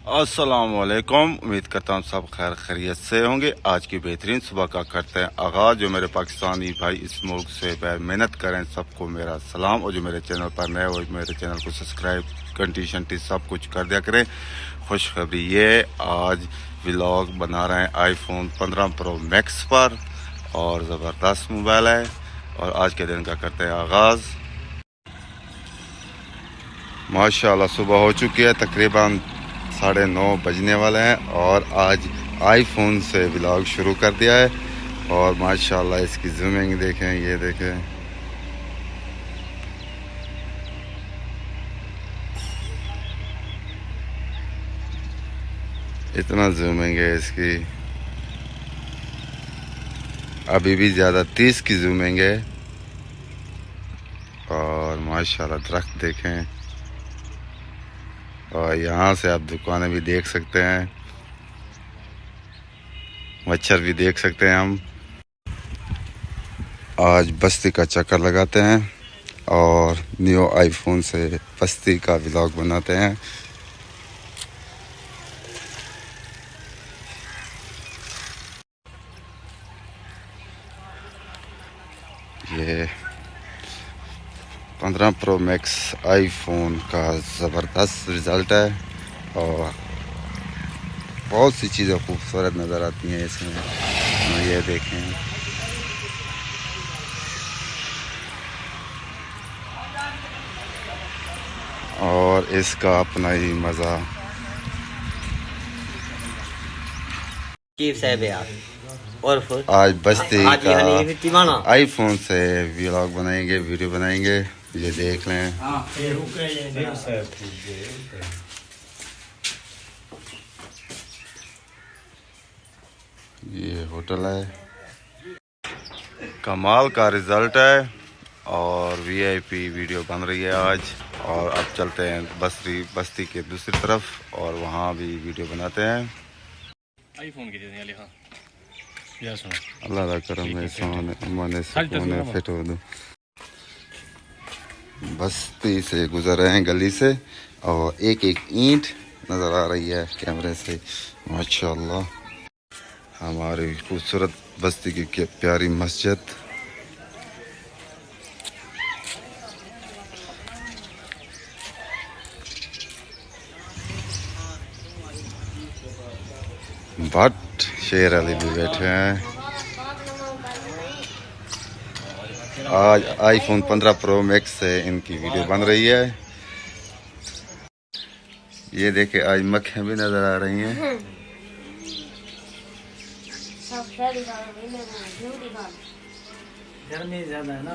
अस्सलाम वालेकुम। उम्मीद करता हूँ सब खैर खैरियत से होंगे। आज की बेहतरीन सुबह का करते हैं आगाज़। जो मेरे पाकिस्तानी भाई इस मुल्क से बैर मेहनत करें सबको मेरा सलाम, और जो मेरे चैनल पर नए हो मेरे चैनल को सब्सक्राइब घंटी शंटी सब कुछ कर दिया करें। खुशखबरी ये, आज व्लॉग बना रहे हैं आईफोन 15 प्रो मैक्स पर, और ज़बरदस्त मोबाइल है। और आज के दिन का करते हैं आगाज़। माशाल्लाह सुबह हो चुकी है, तकरीबन 9:30 बजने वाले हैं, और आज आईफोन से व्लॉग शुरू कर दिया है। और माशाल्लाह इसकी जूमिंग देखें, ये देखें, इतना जूमिंग है इसकी। अभी भी ज़्यादा 30 की जूमिंग है। और माशाल्लाह दरख्त देखें, और यहाँ से आप दुकानें भी देख सकते हैं, मच्छर भी देख सकते हैं। हम आज बस्ती का चक्कर लगाते हैं और न्यू आईफोन से बस्ती का व्लॉग बनाते हैं। ये 15 प्रो मैक्स आईफोन का ज़बरदस्त रिज़ल्ट है, और बहुत सी चीज़ें खूबसूरत नज़र आती हैं इसमें। ये देखें, और इसका अपना ही मज़ा। और आज बस्ती का आईफोन से व्लॉग बनाएंगे, वीडियो बनाएंगे। ये देख लें, ये होटल है। कमाल का रिज़ल्ट है, और वीआईपी वीडियो बन रही है आज। और अब चलते हैं बस्ती के दूसरी तरफ, और वहाँ भी वीडियो बनाते हैं। आईफोन की दे हाँ या सुनो अल्लाह दा करम है, सोने मने सुकून फिट हो दो। बस्ती से गुजर रहे हैं गली से, और एक एक ईंट नज़र आ रही है कैमरे से। माशाल्लाह हमारी खूबसूरत बस्ती की प्यारी मस्जिद। भट्ट शेर अली भी बैठे हैं। आज आईफोन 15 प्रो मैक्स से इनकी वीडियो बन रही है। ये देखे, आज मक्खियाँ भी नजर आ रही हैं। गर्मी ज्यादा है ना।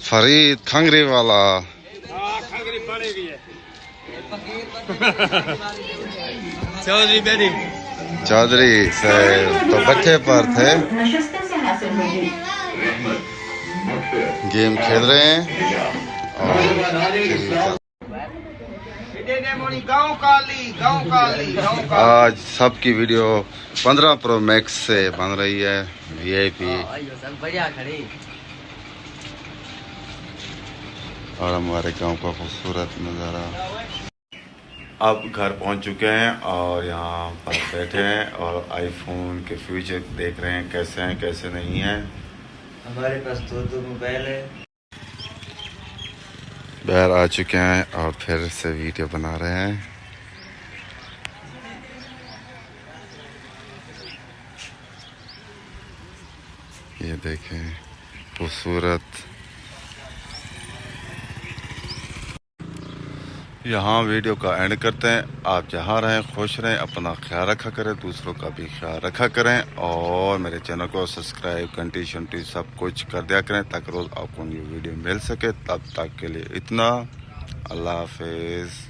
फरीद खंगरी वाला, खंगरी पड़ी भी है। चौधरी बेटी चौधरी से तो बच्चे पर थे, गेम खेल रहे हैं। और आज सबकी वीडियो 15 प्रो मैक्स से बन रही है, वीआईपी। और हमारे गांव का खूबसूरत नज़ारा। अब घर पहुंच चुके हैं, और यहाँ पर बैठे हैं, और आईफोन के फ्यूचर देख रहे हैं, कैसे हैं कैसे नहीं हैं। हमारे पास दो मोबाइल है। बाहर आ चुके हैं, और फिर से वीडियो बना रहे हैं। ये देखें खूबसूरत। यहाँ वीडियो का एंड करते हैं। आप जहाँ रहें खुश रहें, अपना ख्याल रखा करें, दूसरों का भी ख्याल रखा करें, और मेरे चैनल को सब्सक्राइब घंटी शंटी सब कुछ कर दिया करें, ताकि रोज़ आपको न्यू वीडियो मिल सके। तब तक के लिए इतना, अल्लाह हाफिज़।